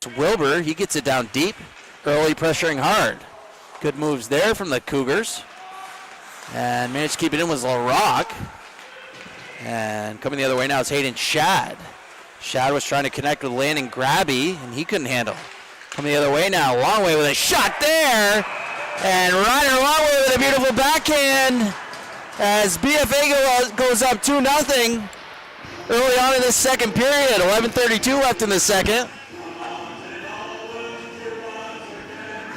Alex Wilbur. He gets it down deep, early pressuring hard. Good moves there from the Cougars. And managed to keep it in was LaRock. And coming the other way now is Hayden Shad. Shad was trying to connect with Landon Grabby, and he couldn't handle. Coming the other way now, Longway with a shot there. And Ryder Longway with a beautiful backhand as BFA goes up 2-0 early on in this second period. 11:32 left in the second.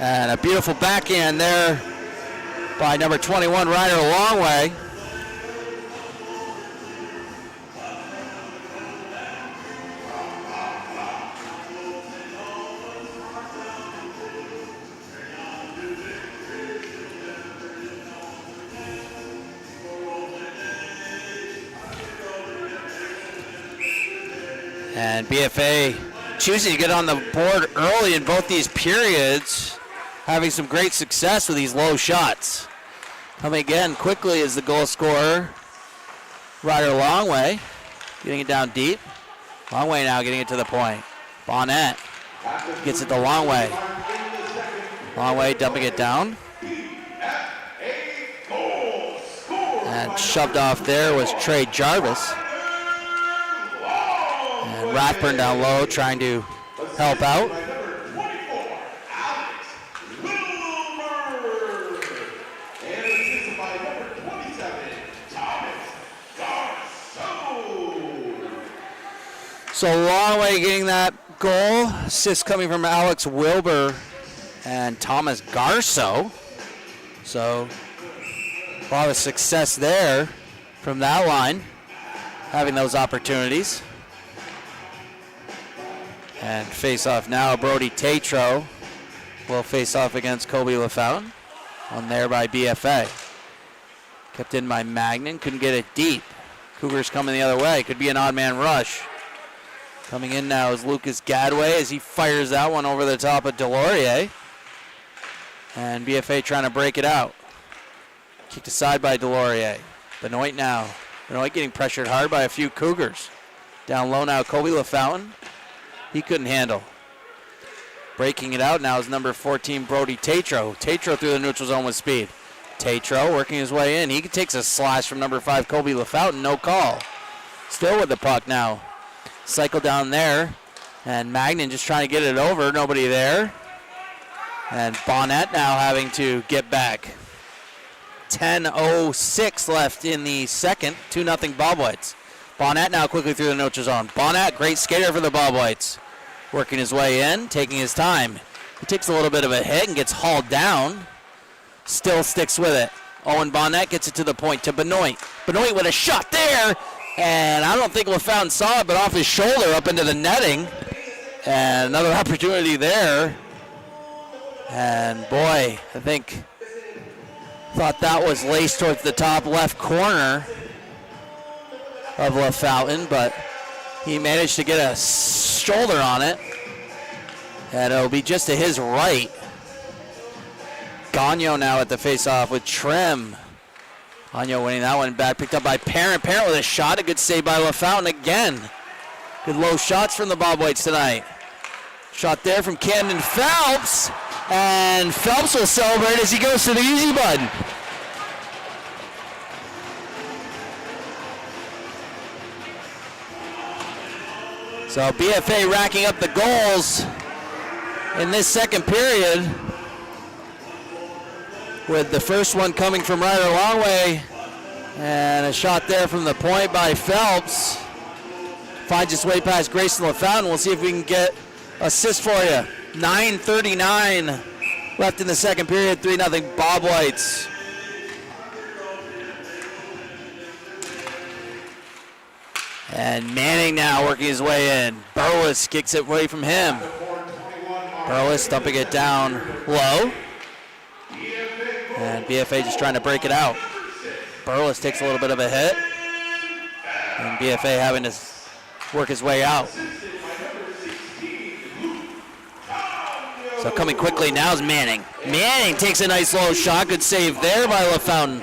And a beautiful backhand there by number 21, Ryder Longway. And BFA choosing to get on the board early in both these periods, having some great success with these low shots. Coming again quickly is the goal scorer, Ryder Longway, getting it down deep. Longway now getting it to the point. Bonnet gets it to Longway. Longway dumping it down. And shoved off there was Trey Jarvis. And Rathburn down low trying to help out. So Longway getting that goal. Assist coming from Alex Wilbur and Thomas Garso. So a lot of success there from that line, having those opportunities. And face off now, Brody Tatro will face off against Kobe LaFountain. On there by BFA. Kept in by Magnan, couldn't get it deep. Cougars coming the other way, could be an odd man rush. Coming in now is Lucas Gadway as he fires that one over the top of Delorier. And BFA trying to break it out. Kicked aside by Delorier. Benoit now. Benoit getting pressured hard by a few Cougars. Down low now, Kobe LaFountain. He couldn't handle. Breaking it out now is number 14, Brody Tatro. Tatro through the neutral zone with speed. Tatro working his way in. He takes a slash from number 5, Kobe LaFountain. No call. Still with the puck now. Cycle down there. And Magnan just trying to get it over. Nobody there. And Bonnet now having to get back. 10:06 left in the second. 2-0 Bobwhites. Bonnet now quickly through the neutral zone. Bonnet, great skater for the Bobwhites. Working his way in, taking his time. He takes a little bit of a hit and gets hauled down. Still sticks with it. Owen Bonnet gets it to the point to Benoit. Benoit with a shot there. And I don't think LaFountain saw it, but off his shoulder up into the netting. And another opportunity there. And boy, I think thought that was laced towards the top left corner of LaFountain, but he managed to get a shoulder on it. And it'll be just to his right. Gagnon now at the face-off with Trim. Gagnon winning that one back, picked up by Parent. Parent with a shot, a good save by LaFountain again. Good low shots from the Bobwhites tonight. Shot there from Camden Phelps. And Phelps will celebrate as he goes to the easy button. So BFA racking up the goals in this second period, with the first one coming from Ryder Longway, and a shot there from the point by Phelps. Finds its way past Grayson LaFountain. We'll see if we can get assist for you. 9:39 left in the second period, 3-0 Bobwhites. And Manning now working his way in. Burles kicks it away from him. Burles dumping it down low. And BFA just trying to break it out. Burles takes a little bit of a hit. And BFA having to work his way out. So coming quickly now is Manning. Manning takes a nice low shot. Good save there by LaFountain.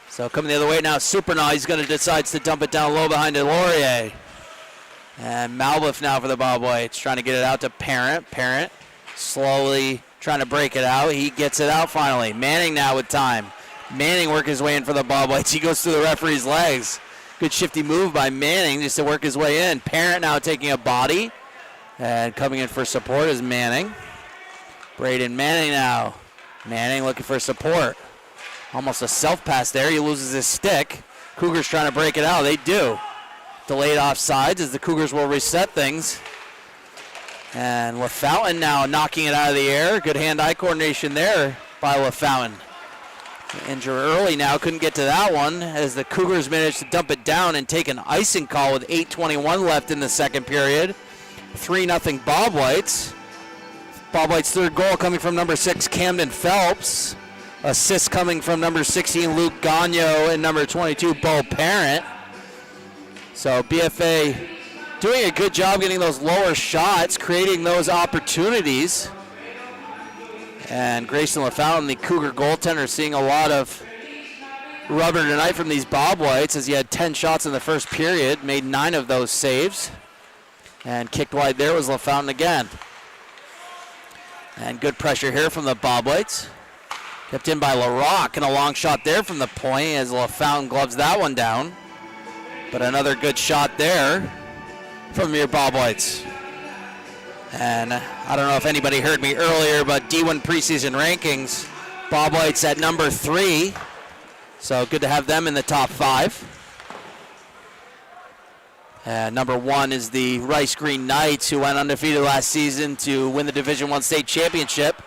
So coming the other way now, Supernaw. He's going to decide to dump it down low behind Delorier. And Malbuff now for the Bobwhites, trying to get it out to Parent. Parent slowly trying to break it out. He gets it out finally. Manning now with time. Manning working his way in for the Bobwhites. He goes through the referee's legs. Good shifty move by Manning just to work his way in. Parent now taking a body. And coming in for support is Manning. Braden Manning now. Manning looking for support. Almost a self-pass there. He loses his stick. Cougars trying to break it out. They do. Delayed offsides as the Cougars will reset things. And LaFountain now knocking it out of the air. Good hand-eye coordination there by LaFountain. Injured early now, couldn't get to that one as the Cougars managed to dump it down and take an icing call with 8:21 left in the second period. 3-0 Bobwhites. Bobwhites' third goal coming from number 6, Camden Phelps. Assists coming from number 16, Luke Gagno, and number 22, Bo Parent. So BFA doing a good job getting those lower shots, creating those opportunities. And Grayson LaFountain, the Cougar goaltender, seeing a lot of rubber tonight from these Bobwhites as he had 10 shots in the first period, made 9 of those saves. And kicked wide there was LaFountain again. And good pressure here from the Bobwhites. Kept in by LaRock, and a long shot there from the point as LaFountain gloves that one down. But another good shot there from your Bobwhites. And I don't know if anybody heard me earlier, but D1 preseason rankings, Bobwhites at number 3. So good to have them in the top 5. And number 1 is the Rice Green Knights, who went undefeated last season to win the Division I state championship.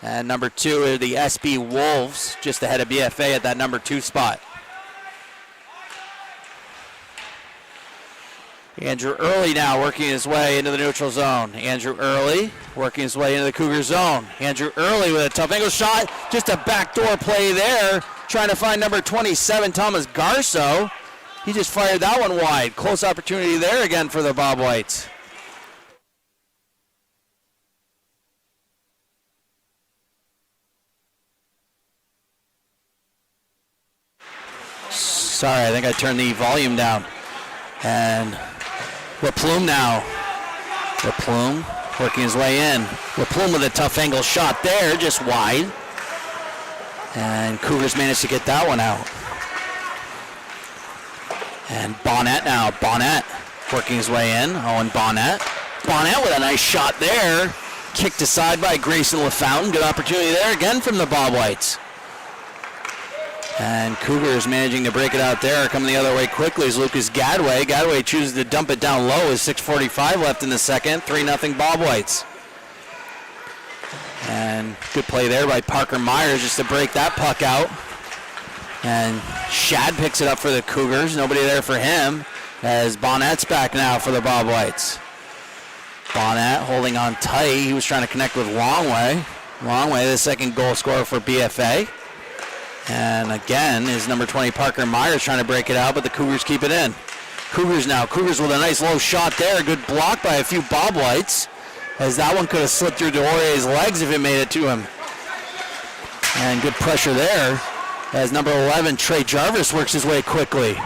And number 2 are the SB Wolves, just ahead of BFA at that number 2 spot. Andrew Early now working his way into the neutral zone. Andrew Early working his way into the Cougar zone. Andrew Early with a tough angle shot. Just a backdoor play there. Trying to find number 27, Thomas Garso. He just fired that one wide. Close opportunity there again for the Bobwhites. Sorry, I think I turned the volume down. And LaPlume now. LaPlume working his way in. LaPlume with a tough angle shot there, just wide. And Cougars managed to get that one out. And Bonnet now. Bonnet working his way in. Owen Bonnet. Bonnet with a nice shot there. Kicked aside by Grayson LaFountain. Good opportunity there again from the Bobwhites. And Cougars managing to break it out there. Coming the other way quickly is Lucas Gadway. Gadway chooses to dump it down low with 6:45 left in the second. 3-0 Bobwhites. And good play there by Parker Myers just to break that puck out. And Shad picks it up for the Cougars. Nobody there for him as Bonnet's back now for the Bobwhites. Bonnet holding on tight. He was trying to connect with Longway. Longway, the second goal scorer for BFA. And again is number 20 Parker Myers trying to break it out, but the Cougars keep it in. Cougars now. Cougars with a nice low shot there. Good block by a few Bobwhites, as that one could have slipped through Deorier's legs if it made it to him. And good pressure there as number 11 Trey Jarvis works his way quickly.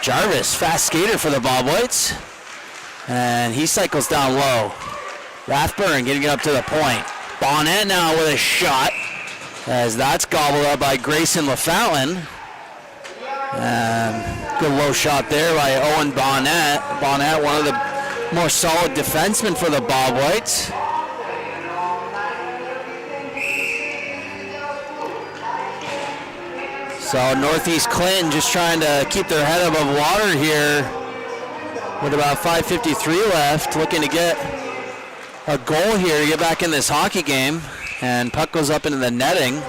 Jarvis, fast skater for the Bobwhites. And he cycles down low. Rathburn getting it up to the point. Bonnet now with a shot, as that's gobbled up by Grayson LaFountain. Good low shot there by Owen Bonnet. Bonnet, one of the more solid defensemen for the Bobwhites. So Northeast Clinton just trying to keep their head above water here with about 5:53 left, looking to get a goal here to get back in this hockey game. And puck goes up into the netting.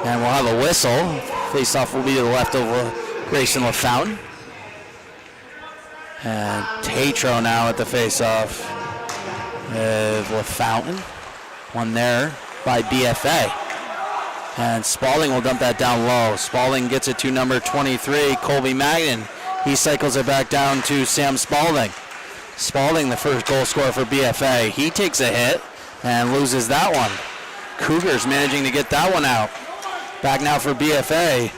And we'll have a whistle. Face-off will be to the left of Grayson LaFountain. And Tatro now at the face-off with LaFountain. One there by BFA. And Spalding will dump that down low. Spalding gets it to number 23, Colby Magnan. He cycles it back down to Sam Spalding. Spalding, the first goal scorer for BFA. He takes a hit and loses that one. Cougars managing to get that one out. Back now for BFA.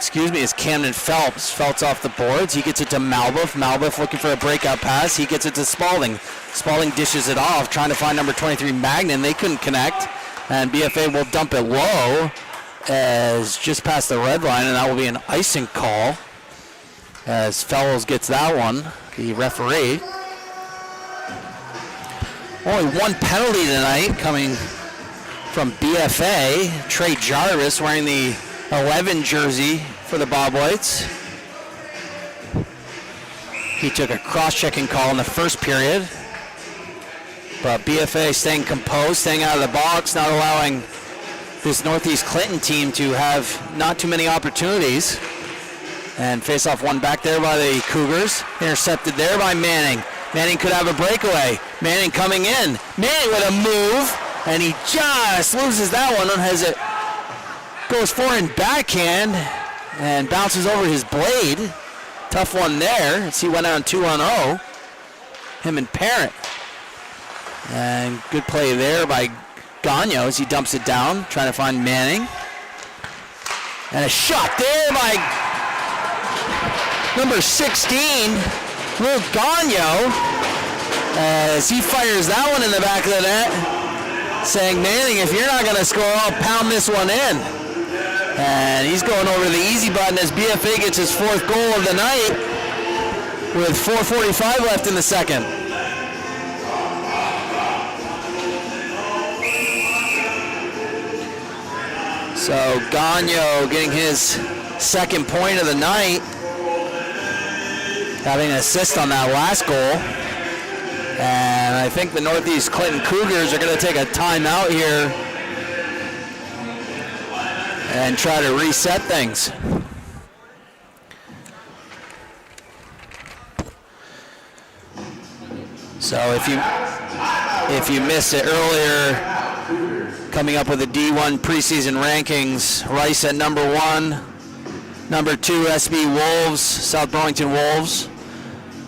is Camden Phelps. Phelps off the boards. He gets it to Malbuff. Malbuff looking for a breakout pass. He gets it to Spalding. Spalding dishes it off, trying to find number 23 Magnan. They couldn't connect. And BFA will dump it low as just past the red line, and that will be an icing call as Fellows gets that one, the referee. Only one penalty tonight coming from BFA. Trey Jarvis wearing the 11 jersey for the Bobwhites. He took a cross-checking call in the first period. But BFA staying composed, staying out of the box, not allowing this Northeast Clinton team to have not too many opportunities. And face-off one back there by the Cougars. Intercepted there by Manning. Manning could have a breakaway. Manning coming in. Manning with a move. And he just loses that one. Has it goes forehand backhand and bounces over his blade. Tough one there as he went on 2-0. Him and Parent. And good play there by Gagno as he dumps it down, trying to find Manning. And a shot there by number 16, Luke Gagno, as he fires that one in the back of the net, saying, Manning, if you're not going to score, I'll pound this one in. And he's going over the easy button as BFA gets his fourth goal of the night with 4:45 left in the second. So Gagno getting his second point of the night, having an assist on that last goal. And I think the Northeast Clinton Cougars are going to take a timeout here and try to reset things. So if you missed it earlier, coming up with the D1 preseason rankings, Rice at number 1, number 2 SB Wolves, South Burlington Wolves.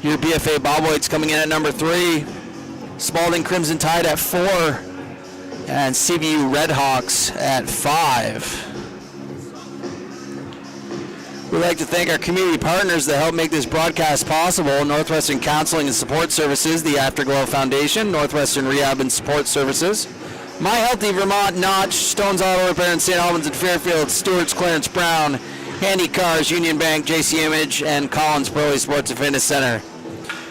Your BFA Bobwhites coming in at number 3, Spalding Crimson Tide at 4, and CBU Redhawks at 5. We'd like to thank our community partners that help make this broadcast possible: Northwestern Counseling and Support Services, the Afterglow Foundation, Northwestern Rehab and Support Services, My Healthy Vermont, Notch, Stones Auto Repair in St. Albans and Fairfield, Stewart's Clarence Brown, Handy Cars, Union Bank, JC Image, and Collins Burley Sports and Fitness Center.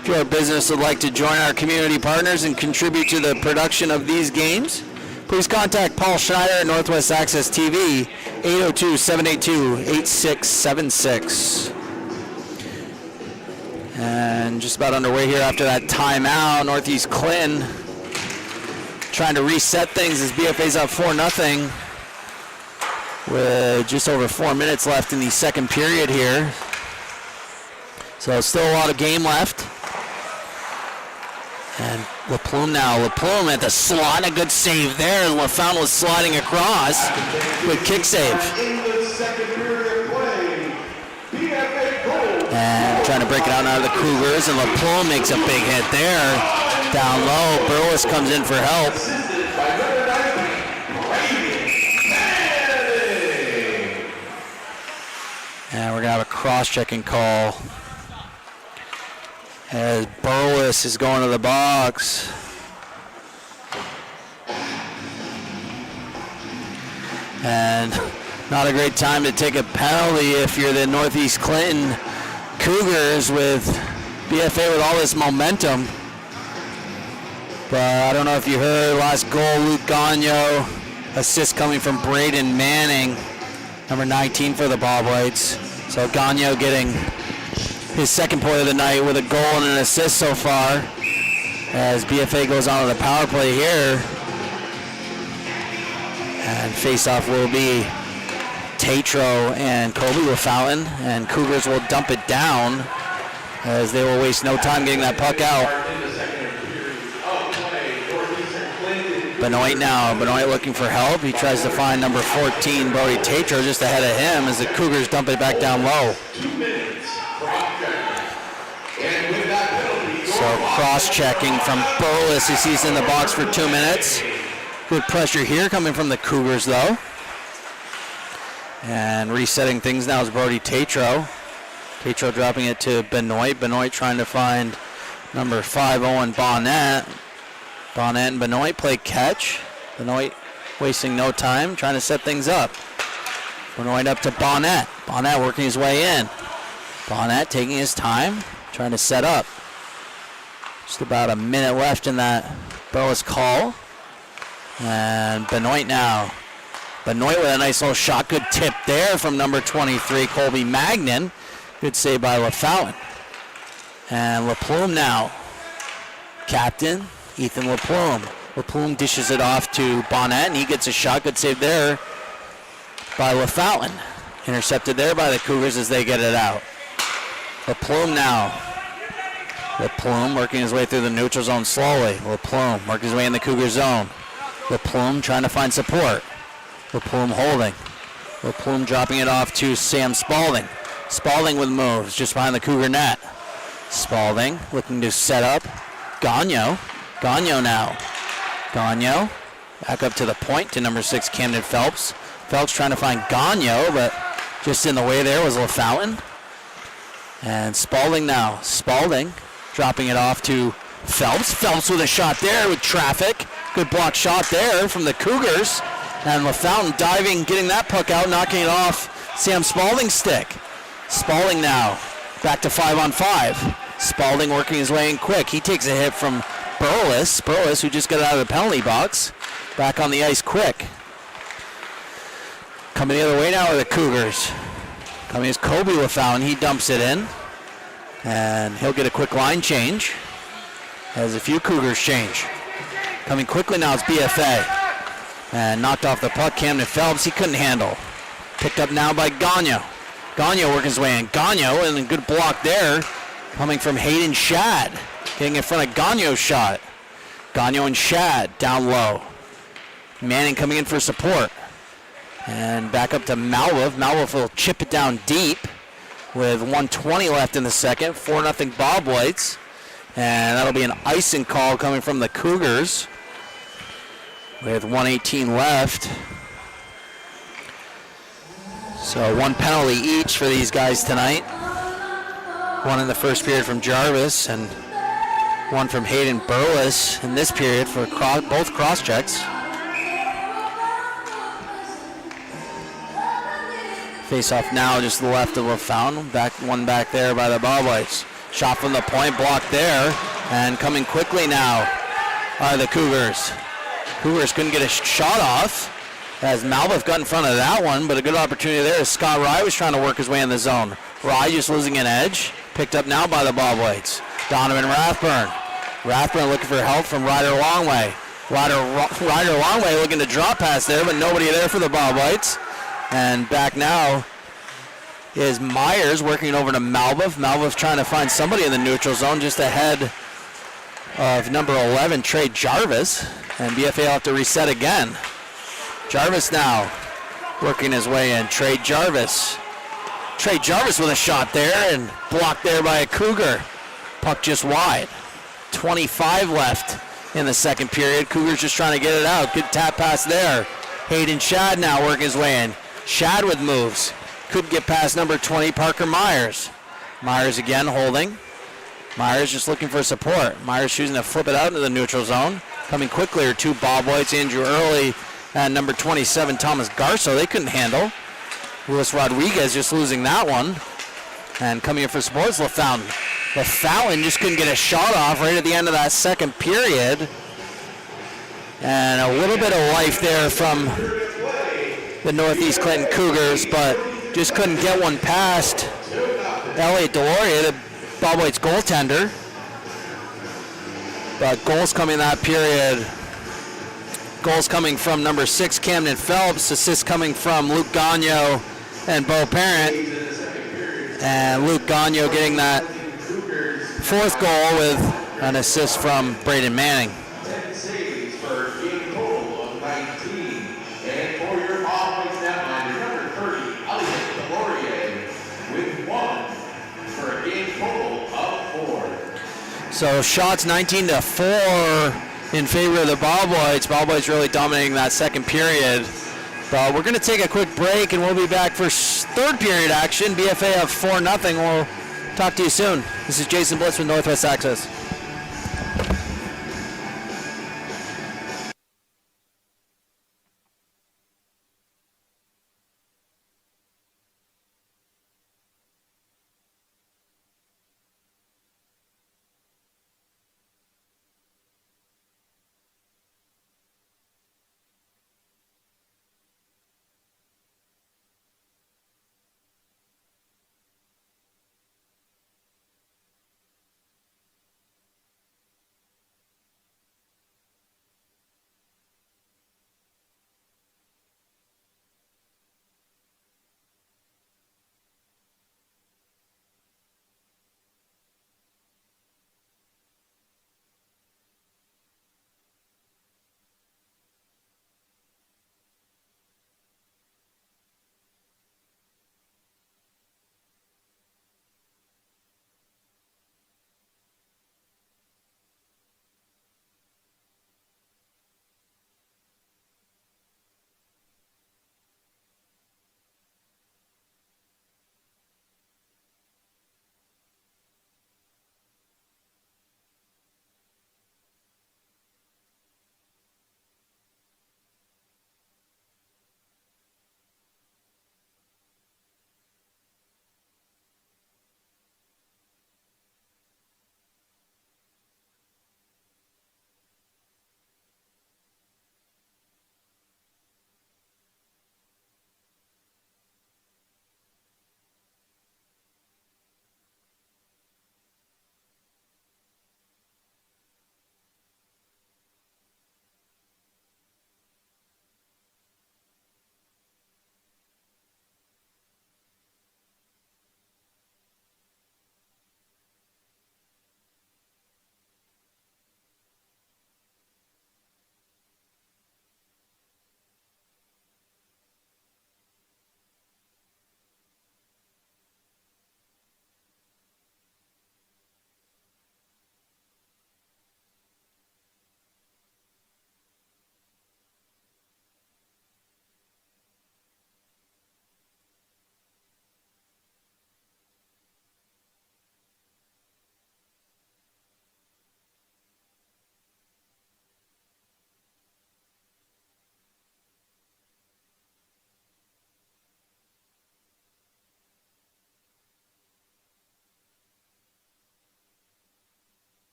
If your business would like to join our community partners and contribute to the production of these games, please contact Paul Schneider at Northwest Access TV, 802-782-8676. And just about underway here after that timeout. Northeast Clinton trying to reset things as BFA's up 4-0 with just over 4 minutes left in the second period here. So still a lot of game left. And LaPlume now. LaPlume at the slot. A good save there. LaFountain was sliding across. Good kick save. And trying to break it out of the Cougars. And LaPlume makes a big hit there. Down low. Burles comes in for help. And we're going to have a cross-checking call as Burles is going to the box. And not a great time to take a penalty if you're the Northeast Clinton Cougars with BFA with all this momentum. But I don't know if you heard, last goal, Luke Gagno, assist coming from Braden Manning, number 19 for the Bobwhites. So Gagno getting his second point of the night with a goal and an assist so far as BFA goes on to the power play here. And face-off will be Tatro and Kobe LaFountain, and Cougars will dump it down as they will waste no time getting that puck out. Benoit now. Benoit looking for help. He tries to find number 14, Brody Tatro, just ahead of him as the Cougars dump it back down low. So cross-checking from Burles, who sees in the box for 2 minutes. Good pressure here coming from the Cougars, though. And resetting things now is Brody Tatro. Tatro dropping it to Benoit. Benoit trying to find number 5, Owen Bonnet. Bonnet and Benoit play catch. Benoit wasting no time, trying to set things up. Benoit up to Bonnet. Bonnet working his way in. Bonnet taking his time, trying to set up. Just about a minute left in that Burles call. And Benoit now. Benoit with a nice little shot. Good tip there from number 23, Colby Magnan. Good save by LaFountain. And LaPlume now. Captain, Ethan LaPlume. LaPlume dishes it off to Bonnet, and he gets a shot. Good save there by LaFountain. Intercepted there by the Cougars as they get it out. LaPlume now. LaPlume working his way through the neutral zone slowly. LaPlume working his way in the Cougar zone. LaPlume trying to find support. LaPlume holding. LaPlume dropping it off to Sam Spalding. Spalding with moves just behind the Cougar net. Spalding looking to set up. Gagno. Gagno now. Gagno back up to the point to number 6, Camden Phelps. Phelps trying to find Gagno, but just in the way there was LaFountain. And Spalding now. Spalding dropping it off to Phelps. Phelps with a shot there with traffic. Good block shot there from the Cougars. And LaFountain diving, getting that puck out, knocking it off Sam Spalding's stick. Spalding now back to 5-on-5. Spalding working his way in quick. He takes a hit from Burles. Burles, who just got out of the penalty box. Back on the ice quick. Coming the other way now are the Cougars. Coming is Kobe LaFountain. He dumps it in. And he'll get a quick line change. As a few Cougars change. Coming quickly now is BFA. And knocked off the puck, Camden Phelps. He couldn't handle. Picked up now by Gagno. Gagno working his way in. Gagno, and a good block there. Coming from Hayden Shad. Getting in front of Gagno's shot. Gagno and Shad down low. Manning coming in for support. And back up to Malwolf. Malwolf will chip it down deep with 1:20 left in the second. 4-0 Bobwhites. And that'll be an icing call coming from the Cougars with 1:18 left. So one penalty each for these guys tonight. One in the first period from Jarvis and one from Hayden Burles in this period for both cross checks. Face off now just to the left of LaFountain. One back there by the Bobwhites. Shot from the point, blocked there. And coming quickly now are the Cougars. Cougars couldn't get a shot off as Malbuff got in front of that one, but a good opportunity there as Scott Rye was trying to work his way in the zone. Rye just losing an edge. Picked up now by the Bobwhites. Donovan Rathburn. Rathburn looking for help from Ryder Longway. Ryder Longway looking to drop pass there, but nobody there for the Bobwhites. And back now is Myers working over to Malbuff. Malbuff trying to find somebody in the neutral zone just ahead of number 11, Trey Jarvis. And BFA will have to reset again. Jarvis now working his way in. Trey Jarvis. Trey Jarvis with a shot there and blocked there by a Cougar. Puck just wide. 25 left in the second period. Cougars just trying to get it out. Good tap pass there. Hayden Shad now working his way in. Shad with moves. Couldn't get past number 20, Parker Myers. Myers again holding. Myers just looking for support. Myers choosing to flip it out into the neutral zone. Coming quickly are 2 Bobwhites, Andrew Early and number 27, Thomas Garso. They couldn't handle. Luis Rodriguez just losing that one. And coming in for support is LaFountain. LaFountain just couldn't get a shot off right at the end of that second period. And a little bit of life there from the Northeast Clinton Cougars, but just couldn't get one past Elliot Deloria, the Bobwhites goaltender. But goals coming in that period. Goals coming from number 6, Camden Phelps. Assists coming from Luke Gagno and Bo Parent. And Luke Gagno getting that 4th goal with an assist from Braden Manning. So shots 19-4 in favor of the Bobwhites. Bobwhites really dominating that second period. But we're going to take a quick break, and we'll be back for third period action. BFA up 4-0. We'll talk to you soon. This is Jason Blitz with Northwest Access.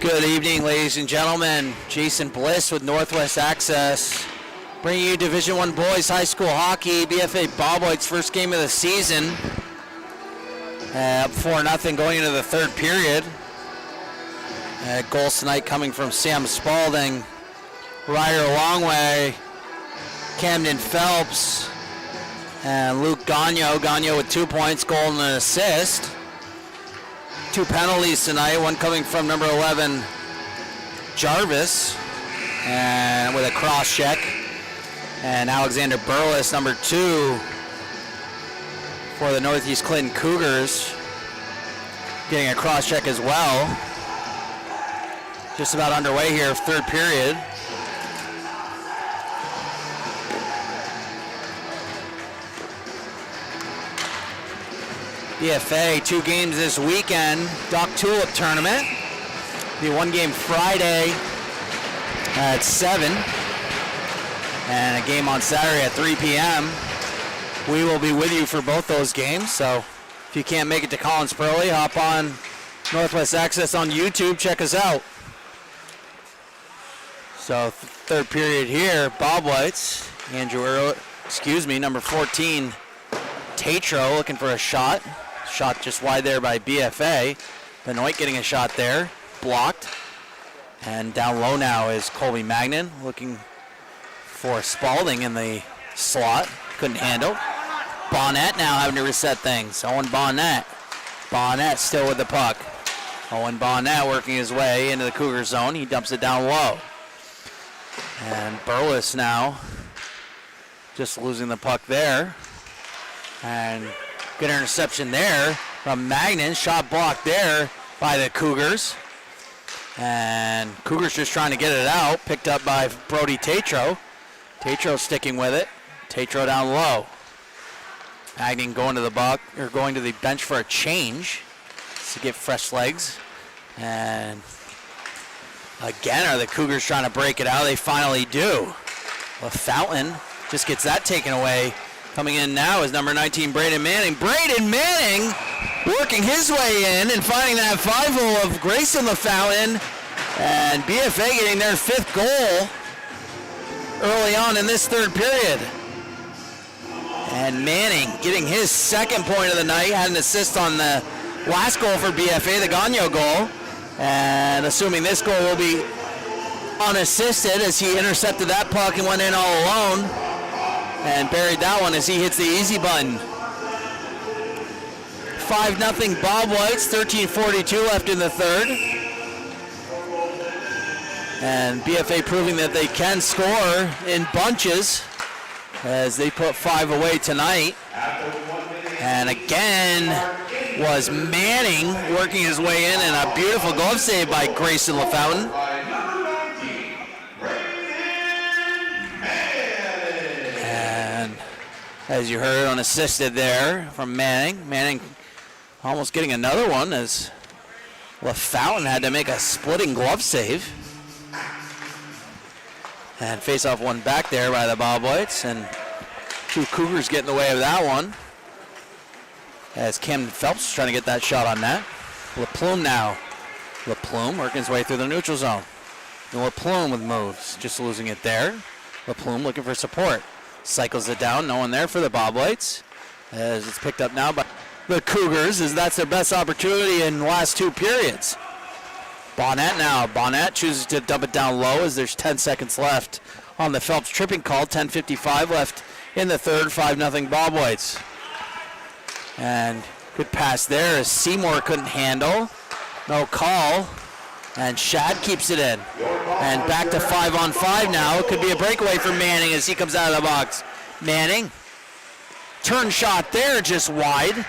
Good evening, ladies and gentlemen. Jason Bliss with Northwest Access, bringing you Division I Boys High School Hockey, BFA Bobwhite's first game of the season. Up 4-0 going into the third period. Goals tonight coming from Sam Spalding, Ryder Longway, Camden Phelps, and Luke Gagnon. Gagnon with 2 points, goal and an assist. 2 penalties tonight, one coming from number 11, Jarvis, and with a cross check. And Alexander Burles, number 2, for the Northeast Clinton Cougars, getting a cross check as well. Just about underway here, third period. BFA, 2 games this weekend. Doc Tulip tournament. The 1 game Friday at 7. And a game on Saturday at 3 p.m. We will be with you for both those games. So if you can't make it to Collins Pearly, hop on Northwest Access on YouTube. Check us out. So third period here. Bobwhites. Number 14, Tatro looking for a shot. Shot just wide there by BFA. Benoit getting a shot there, blocked. And down low now is Colby Magnan looking for Spalding in the slot. Couldn't handle. Bonnet now having to reset things. Owen Bonnet. Bonnet still with the puck. Owen Bonnet working his way into the Cougar zone. He dumps it down low. And Burles now just losing the puck there. And good interception there from Magnan. Shot blocked there by the Cougars. And Cougars just trying to get it out. Picked up by Brody Tatro. Tatro sticking with it. Tatro down low. Magnan going to the bench for a change to get fresh legs. And again, are the Cougars trying to break it out? They finally do. LaFountain just gets that taken away. Coming in now is number 19, Braden Manning. Braden Manning working his way in and finding that 5-hole of Grayson LaFountain. And BFA getting their 5th goal early on in this third period. And Manning getting his 2nd point of the night. Had an assist on the last goal for BFA, the Gagnon goal. And assuming this goal will be unassisted as he intercepted that puck and went in all alone. And buried that one as he hits the easy button. 5-0 Bobwhites, 13:42 left in the third. And BFA proving that they can score in bunches as they put 5 away tonight. And again was Manning working his way in, and a beautiful glove save by Grayson LaFountain. As you heard, unassisted there from Manning. Manning almost getting another one as LaFountain had to make a splitting glove save. And face-off one back there by the Bobwhites, and 2 Cougars get in the way of that one. As Camden Phelps is trying to get that shot on net. LaPlume now. LaPlume working his way through the neutral zone. And LaPlume with moves, just losing it there. LaPlume looking for support. Cycles it down, no one there for the Bobwhites. As it's picked up now by the Cougars, as that's their best opportunity in the last 2 periods. Bonnet now. Bonnet chooses to dump it down low as there's 10 seconds left on the Phelps tripping call. 10:55 left in the third, 5-0 Bobwhites. And good pass there as Seymour couldn't handle. No call. And Shad keeps it in. And back to 5-on-5 now. It could be a breakaway for Manning as he comes out of the box. Manning. Turn shot there, just wide.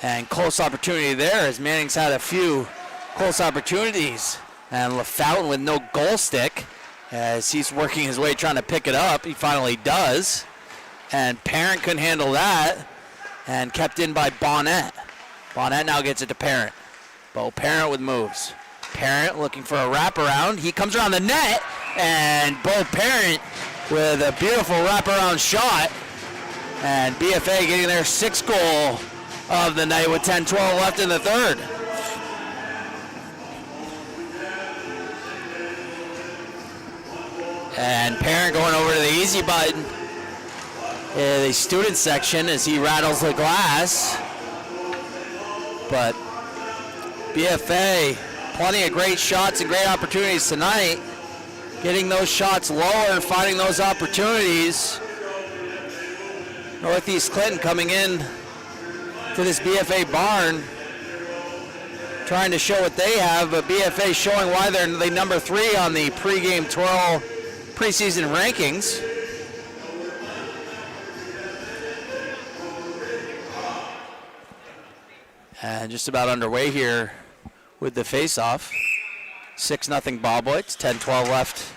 And close opportunity there as Manning's had a few close opportunities. And LaFountain with no goal stick as he's working his way trying to pick it up. He finally does. And Parent couldn't handle that. And kept in by Bonnet. Bonnet now gets it to Parent. Bo Parent with moves. Parent looking for a wraparound. He comes around the net, and Bo Parent with a beautiful wraparound shot. And BFA getting their 6th goal of the night with 10-12 left in the third. And Parent going over to the easy button in the student section as he rattles the glass. But BFA, plenty of great shots and great opportunities tonight. Getting those shots lower, finding those opportunities. Northeast Clinton coming in to this BFA barn, trying to show what they have, but BFA showing why they're the number 3 on the pregame twirl preseason rankings. And just about underway here with the face-off. 6-0 Bobwhite, 10-12 left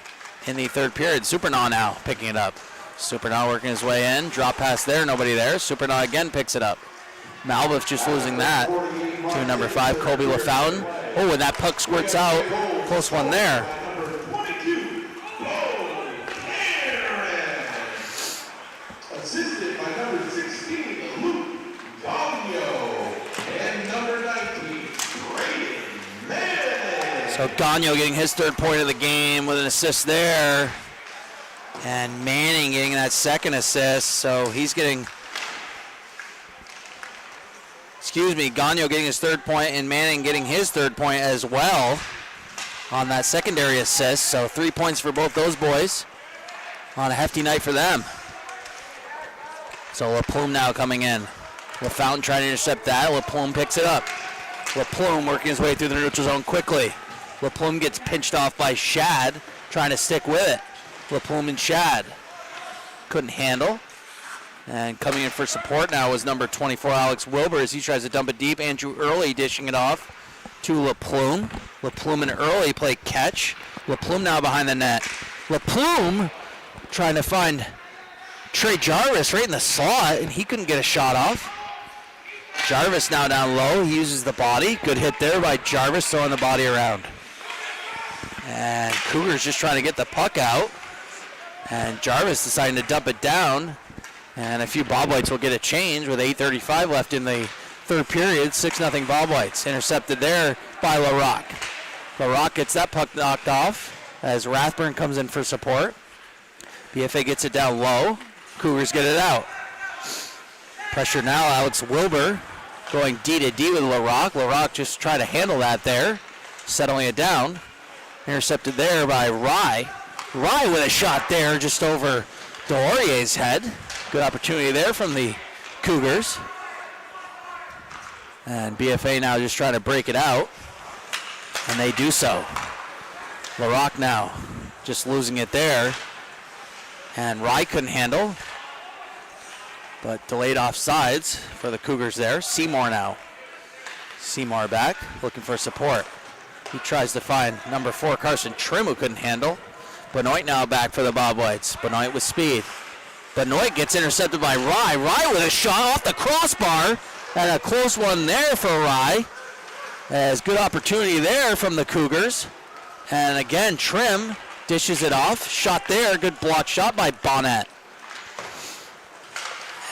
in the third period. Supernaw now picking it up. Supernaw working his way in, drop pass there, nobody there. Supernaw again picks it up. Malbuff just losing that to number 5, Kobe LaFountain. Oh, and that puck squirts out. Close one there. Assisted by number 16, Luke Gagno, and number 19, Manning. So Gagno getting his 3rd point of the game with an assist there. And Manning getting that 2nd assist. So he's getting, Gagno getting his 3rd point and Manning getting his 3rd point as well on that secondary assist. So 3 points for both those boys on a hefty night for them. So LaPlume now coming in. LaFountain trying to intercept that. LaPlume picks it up. LaPlume working his way through the neutral zone quickly. LaPlume gets pinched off by Shad, trying to stick with it. LaPlume and Shad couldn't handle. And coming in for support now was number 24, Alex Wilbur, as he tries to dump it deep. Andrew Early dishing it off to LaPlume. LaPlume and Early play catch. LaPlume now behind the net. LaPlume trying to find Trey Jarvis right in the slot, and he couldn't get a shot off. Jarvis now down low. He uses the body. Good hit there by Jarvis, throwing the body around. And Cougars just trying to get the puck out. And Jarvis deciding to dump it down. And a few Bobwhites will get a change with 8:35 left in the third period. 6-0 Bobwhites. Intercepted there by LaRock. LaRock gets that puck knocked off as Rathburn comes in for support. BFA gets it down low. Cougars get it out. Pressure now, Alex Wilbur going D to D with LaRock. LaRock just trying to handle that there, settling it down. Intercepted there by Rye. Rye with a shot there just over Delorier's head. Good opportunity there from the Cougars. And BFA now just trying to break it out, and they do so. LaRock now just losing it there. And Rye couldn't handle, but delayed offsides for the Cougars there. Seymour now. Seymour back, looking for support. He tries to find number 4, Carson Trim, who couldn't handle. Benoit now back for the Bobwhites. Benoit with speed. Benoit gets intercepted by Rye. Rye with a shot off the crossbar, and a close one there for Rye. As good opportunity there from the Cougars. And again, Trim dishes it off. Shot there. Good block shot by Bonnet.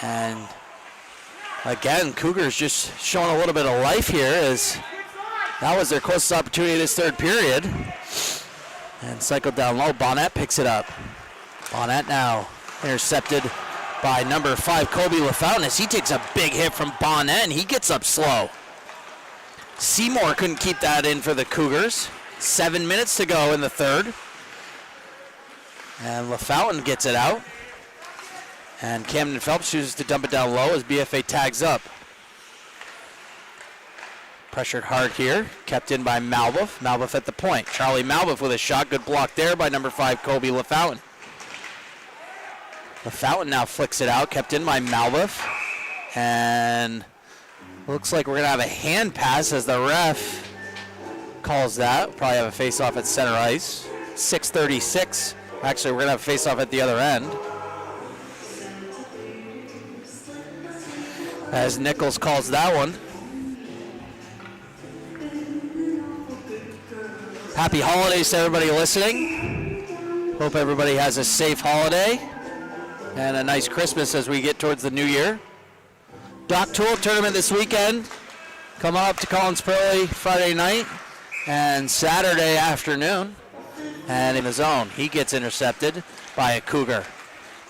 And again, Cougars just showing a little bit of life here, as that was their closest opportunity this third period. And cycled down low. Bonnet picks it up. Bonnet now intercepted by number 5, Kobe LaFountain, as he takes a big hit from Bonnet, and he gets up slow. Seymour couldn't keep that in for the Cougars. 7 minutes to go in the third. And LaFountain gets it out. And Camden Phelps chooses to dump it down low as BFA tags up. Pressured hard here. Kept in by Malbuff. Malbuff at the point. Charlie Malbuff with a shot. Good block there by number 5, Kobe LaFountain. LaFountain now flicks it out. Kept in by Malbuff. And looks like we're going to have a hand pass as the ref calls that. We'll probably have a face-off at center ice. 6:36. Actually, we're going to have a face-off at the other end. As Nichols calls that one. Happy holidays to everybody listening. Hope everybody has a safe holiday and a nice Christmas as we get towards the new year. Dock Tool tournament this weekend. Come up to Collins Pearly Friday night and Saturday afternoon. And in the zone, he gets intercepted by a Cougar.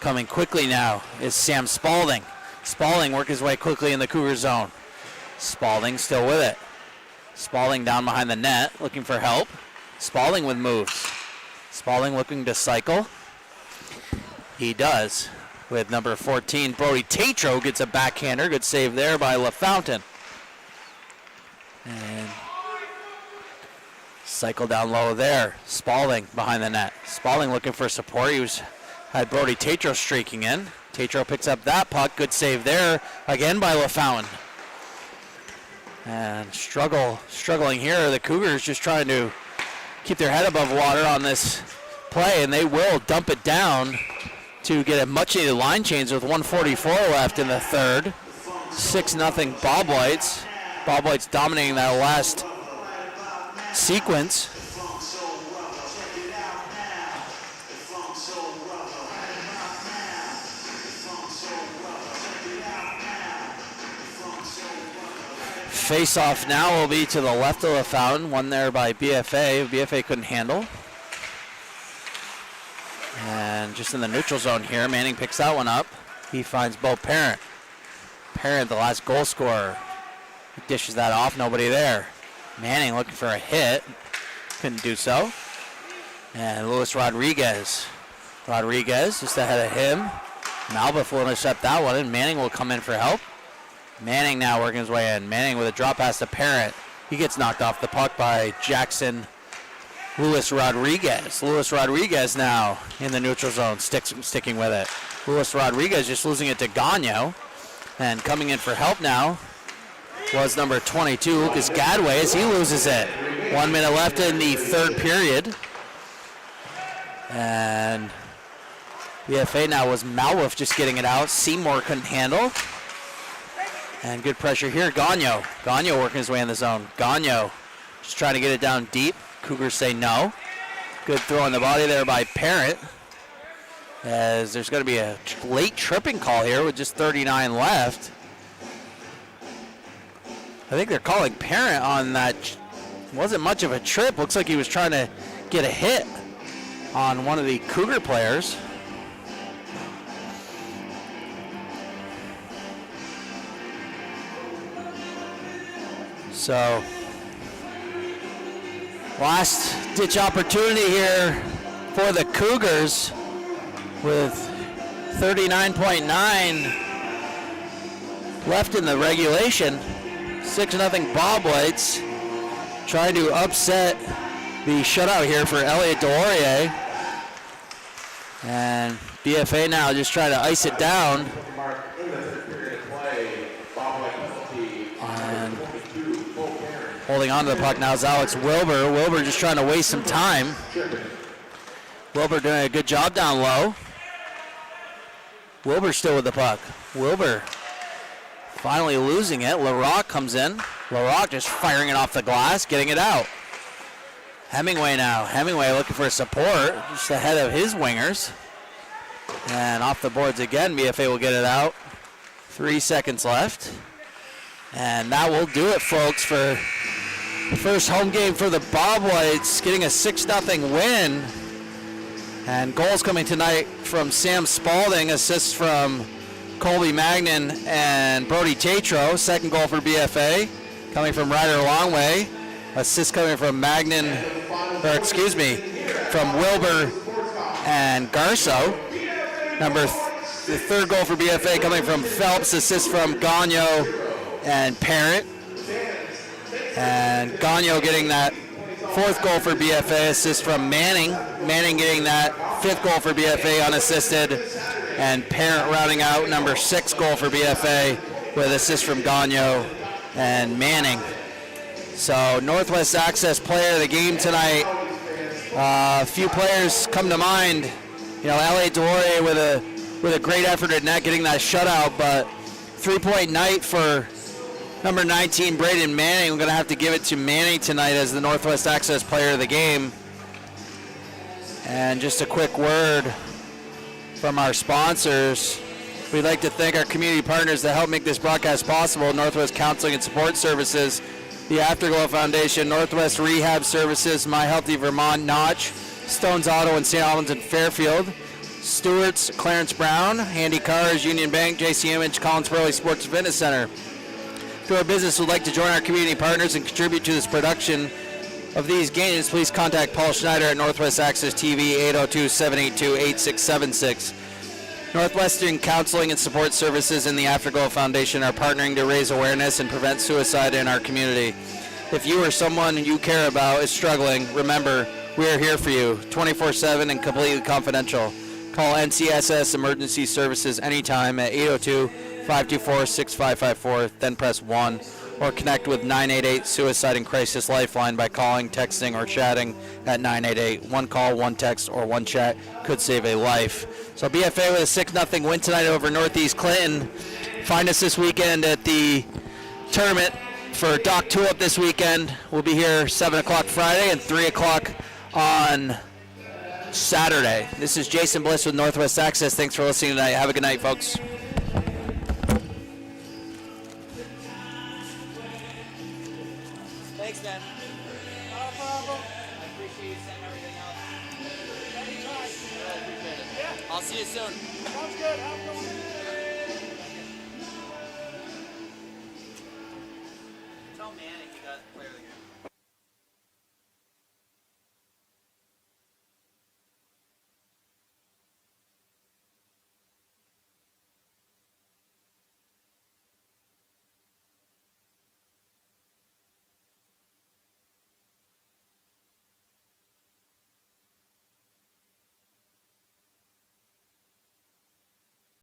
Coming quickly now is Sam Spalding. Spalding work his way quickly in the Cougar zone. Spalding still with it. Spalding down behind the net, looking for help. Spalding with moves. Spalding looking to cycle. He does. With number 14, Brody Tatro gets a backhander. Good save there by LaFountain. And cycle down low there. Spalding behind the net. Spalding looking for support. He had Brody Tatro streaking in. Tatro picks up that puck. Good save there again by LaFountain. And struggling here. The Cougars just trying to keep their head above water on this play, and they will dump it down to get a much-needed line change with 1:44 left in the third. 6-0 Bobwhites. Bobwhites dominating that last sequence. Face-off now will be to the left of the fountain. One there by BFA. BFA couldn't handle. And just in the neutral zone here, Manning picks that one up. He finds Bo Parent. Parent, the last goal scorer. He dishes that off, nobody there. Manning looking for a hit. Couldn't do so. And Luis Rodriguez. Rodriguez just ahead of him. Malbuff will intercept that one, and Manning will come in for help. Manning now working his way in. Manning with a drop pass to Parent. He gets knocked off the puck by Jackson Luis Rodriguez. Luis Rodriguez now in the neutral zone, sticking with it. Luis Rodriguez just losing it to Gagno. And coming in for help now was number 22, Lucas Gadway, as he loses it. 1 minute left in the third period. And BFA now was Malwolf just getting it out. Seymour couldn't handle. And good pressure here. Gagno working his way in the zone. Gagno just trying to get it down deep. Cougars say no. Good throw on the body there by Parent. As there's going to be a late tripping call here with just 39 left. I think they're calling Parent on that. Wasn't much of a trip. Looks like he was trying to get a hit on one of the Cougar players. So, last ditch opportunity here for the Cougars with 39.9 left in the regulation. 6-0 Bobwhites trying to upset the shutout here for Elliot Delorier. And BFA now just trying to ice it down. And holding on to the puck now is Alex Wilbur. Wilbur just trying to waste some time. Wilbur doing a good job down low. Wilbur still with the puck. Wilbur finally losing it. LaRock comes in. LaRock just firing it off the glass, getting it out. Hemingway now. Hemingway looking for support just ahead of his wingers. And off the boards again. BFA will get it out. 3 seconds left. And that will do it, folks, for the first home game for the Bobwhites, getting a 6-0 win. And goals coming tonight from Sam Spalding, assists from Colby Magnan and Brody Tatro. Second goal for BFA, coming from Ryder Longway. Assist coming from from Wilbur and Garso. The third goal for BFA coming from Phelps, assist from Gagno and Parent. And Gagno getting that fourth goal for BFA, assist from Manning. Manning getting that fifth goal for BFA unassisted. And Parent rounding out number 6 goal for BFA with assist from Gagno and Manning. So Northwest Access player of the game tonight. A few players come to mind. You know, Elliot Delorier with a great effort at net getting that shutout, but 3-point night for number 19, Braden Manning. We're going to have to give it to Manning tonight as the Northwest Access player of the game. And just a quick word from our sponsors. We'd like to thank our community partners that help make this broadcast possible: Northwest Counseling and Support Services, the Afterglow Foundation, Northwest Rehab Services, My Healthy Vermont Notch, Stone's Auto in St. Albans and Fairfield. Stewart's, Clarence Brown. Handy Cars, Union Bank, JC Image, Collins Burley Sports and Fitness Center. If your business would like to join our community partners and contribute to this production of these games, please contact Paul Schneider at Northwest Access TV, 802-782-8676. Northwestern Counseling and Support Services and the Afterglow Foundation are partnering to raise awareness and prevent suicide in our community. If you or someone you care about is struggling, remember, we are here for you, 24/7 and completely confidential. Call NCSS Emergency Services anytime at 802-524-6554, then press 1, or connect with 988 Suicide and Crisis Lifeline by calling, texting, or chatting at 988. One call, one text, or one chat could save a life. So BFA with a 6-0 win tonight over Northeast Clinton. Find us this weekend at the tournament for Doc Tulip this weekend. We'll be here 7 o'clock Friday and 3 o'clock on Saturday. This is Jason Bliss with Northwest Access. Thanks for listening tonight. Have a good night, folks. Thanks, man. Not a problem. I appreciate you sending everything out. Anytime. I really appreciate it. Yeah. I'll see you soon. Sounds good. Have a good one. Tell Manny he got to play with you.